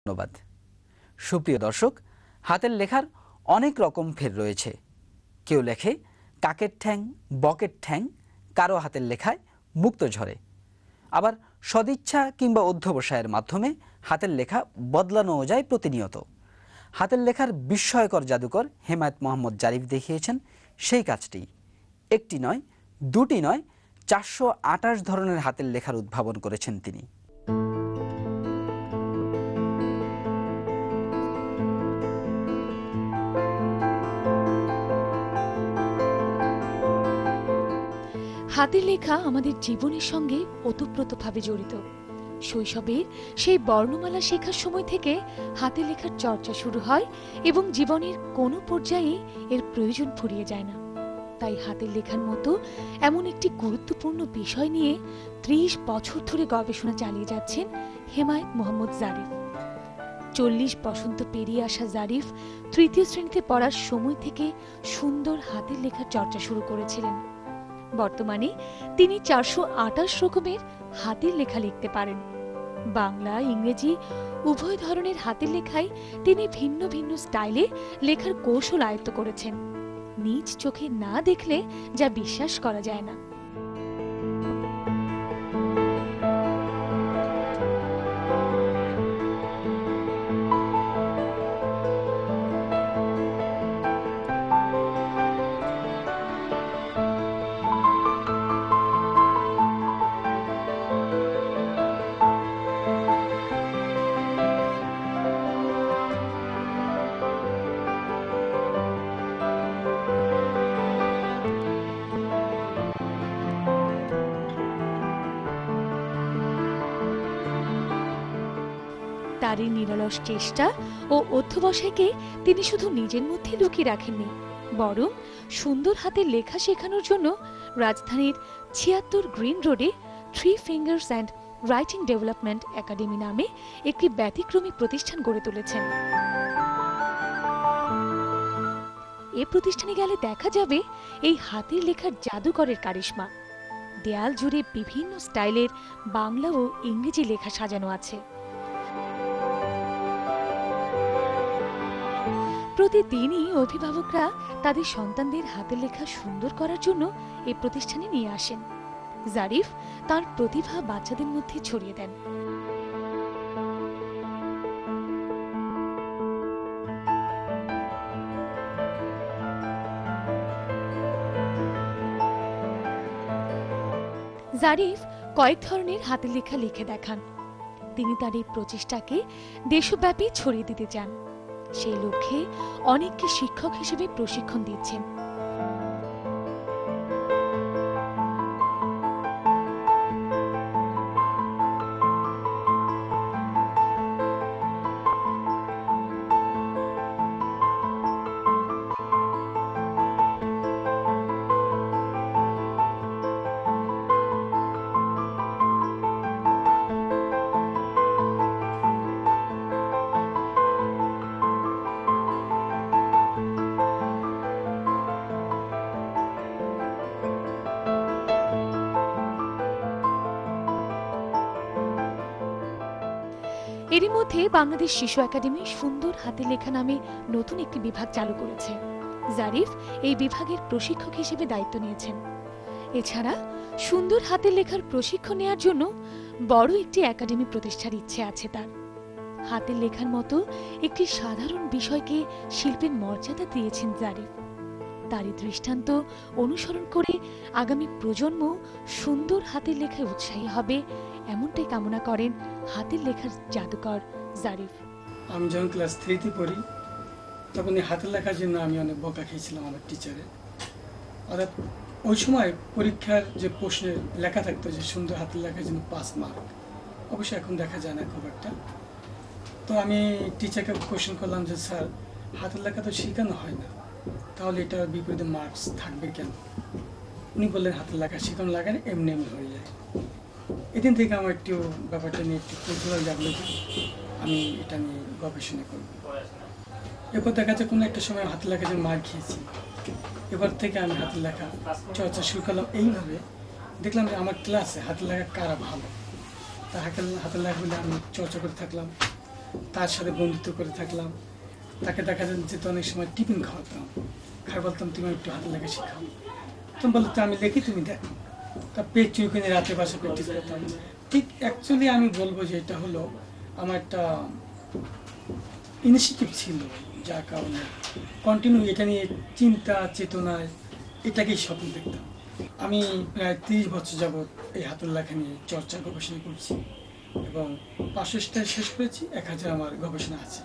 ধন্যবাদ। সুপ্রিয় দর্শক, হাতের লেখার অনেক রকম ফের রয়েছে। কেউ লেখে কাকের ঠ্যাং, বকের ঠ্যাং, কারো হাতের লেখায় মুক্ত ঝরে। আবার সদিচ্ছা কিংবা অধ্যবসায়ের মাধ্যমে হাতের লেখা বদলানোও যায় প্রতিনিয়ত। হাতের লেখার বিস্ময়কর জাদুকর হেমায়েত মোহাম্মদ জারিফ দেখিয়েছেন সেই কাজটি। একটি নয়, দুটি নয়, 428 ধরনের হাতের লেখার উদ্ভাবন করেছেন তিনি। হাতের লেখা আমাদের জীবনের সঙ্গে ওতপ্রোতভাবে জড়িত। শৈশবের সেই বর্ণমালা শেখার সময় থেকে হাতের লেখার চর্চা শুরু হয় এবং জীবনের কোনো পর্যায়ে এর প্রয়োজন ফুরিয়ে যায় না। তাই হাতের লেখার মতো এমন একটি গুরুত্বপূর্ণ বিষয় নিয়ে 30 বছর ধরে গবেষণা চালিয়ে যাচ্ছেন হেমায়েত মোহাম্মদ জারিফ। 40 বসন্ত পেরিয়ে আসা জারিফ তৃতীয় শ্রেণীতে পড়ার সময় থেকে সুন্দর হাতের লেখার চর্চা শুরু করেছিলেন। বর্তমানে তিনি 428 রকমের হাতের লেখা লিখতে পারেন। বাংলা, ইংরেজি উভয় ধরনের হাতের লেখায় তিনি ভিন্ন ভিন্ন স্টাইলে লেখার কৌশল আয়ত্ত করেছেন। নিজ চোখে না দেখলে যা বিশ্বাস করা যায় না। তার এই নিরলস চেষ্টা ও অধ্যবসায়কে তিনি শুধু নিজের মধ্যে লুকিয়ে রাখেননি, বরং সুন্দর হাতের লেখা শেখানোর জন্য রাজধানীর 76 গ্রিন রোডে 3 fingers and writing development academy নামে একটি ব্যতিক্রমী প্রতিষ্ঠান গড়ে তুলেছেন। এ প্রতিষ্ঠানে গেলে দেখা যাবে এই হাতের লেখার জাদুকরের কারিশমা। দেয়াল জুড়ে বিভিন্ন স্টাইলের বাংলা ও ইংরেজি লেখা সাজানো আছে। প্রতিদিনই অভিভাবকরা তাদের সন্তানদের হাতের লেখা সুন্দর করার জন্য এই প্রতিষ্ঠানে নিয়ে আসেন। জারিফ তার প্রতিভা বাচ্চাদের মধ্যে ছড়িয়ে দেন। জারিফ কয়েক ধরনের হাতের লেখা লিখে দেখান। তিনি তার এই প্রচেষ্টাকে দেশব্যাপী ছড়িয়ে দিতে চান। সেই লক্ষ্যে অনেককে শিক্ষক হিসেবে প্রশিক্ষণ দিচ্ছেন। এরই মধ্যে বাংলাদেশ শিশু একাডেমি সুন্দর হাতের লেখা নামে নতুন একটি বিভাগ চালু করেছে। জারিফ এই বিভাগের প্রশিক্ষক হিসেবে দায়িত্ব নিয়েছেন। এছাড়া সুন্দর হাতের লেখার প্রশিক্ষণ নেওয়ার জন্য বড় একটি একাডেমি প্রতিষ্ঠার ইচ্ছে আছে তার। হাতের লেখার মতো একটি সাধারণ বিষয়কে শিল্পের মর্যাদা দিয়েছেন জারিফ। তারই দৃষ্টান্ত অনুসরণ করে আগামী প্রজন্ম সুন্দর হাতের লেখায় উৎসাহী হবে, এমনটাই কামনা করেন হাতের লেখার জাদুকর জারিফ। আমি যখন ক্লাস 3তে পড়ি তখন এই হাতের লেখার জন্য আমি অনেক বকা খেয়েছিলাম আমার টিচারের। অর্থাৎ ওই সময় পরীক্ষার যে প্রশ্নে লেখা থাকতো যে সুন্দর হাতের লেখার জন্য 5 মার্ক, অবশ্যই এখন দেখা যায় না খুব একটা। তো আমি টিচারকে কোশ্চেন করলাম যে স্যার, হাতের লেখা তো শেখানো হয় না, তাহলে এটার বিপরীতে মার্কস থাকবে কেন? উনি বললেন হাতের লেখা শেখানো লাগে না, এমনি এমনি হয়ে যায়। এদিন থেকে আমার একটু ব্যাপারটা নিয়ে একটু কৌতূহল জাগলো যে আমি এটা নিয়ে গবেষণা করব। এরপর দেখা যাচ্ছে কোনো একটা সময় হাতের লেখার জন্য মার খেয়েছি। এবার থেকে আমি হাতের লেখা চর্চা শুরু করলাম এইভাবে। দেখলাম যে আমার ক্লাসে হাতের লেখা কারা ভালো, তা হাতের লেখাগুলো আমি চর্চা করে থাকলাম। তার সাথে বন্ধুত্ব করে থাকলাম। তাকে দেখা যেত অনেক সময় টিফিন খাওয়াতাম, বলতাম তুমি একটু হাতের লেখা শেখাও। তুমি বলতো আমি লিখি, তুমি দেখো। তা পেজ চুইকিনে রাতে বাসে প্র্যাকটিস করতাম। ঠিক অ্যাকচুয়ালি আমি বলবো যে এটা হলো আমার একটা ইনিশিয়েটিভ ছিল, যার কারণে কন্টিনিউ এটা নিয়ে চিন্তা চেতনায় এটাকেই স্বপ্ন দেখতাম। আমি প্রায় 30 বছর যাবৎ এই হাতের লেখা নিয়ে চর্চা গবেষণা করছি এবং 500টা শেষ করেছি, 1000 আমার গবেষণা আছে।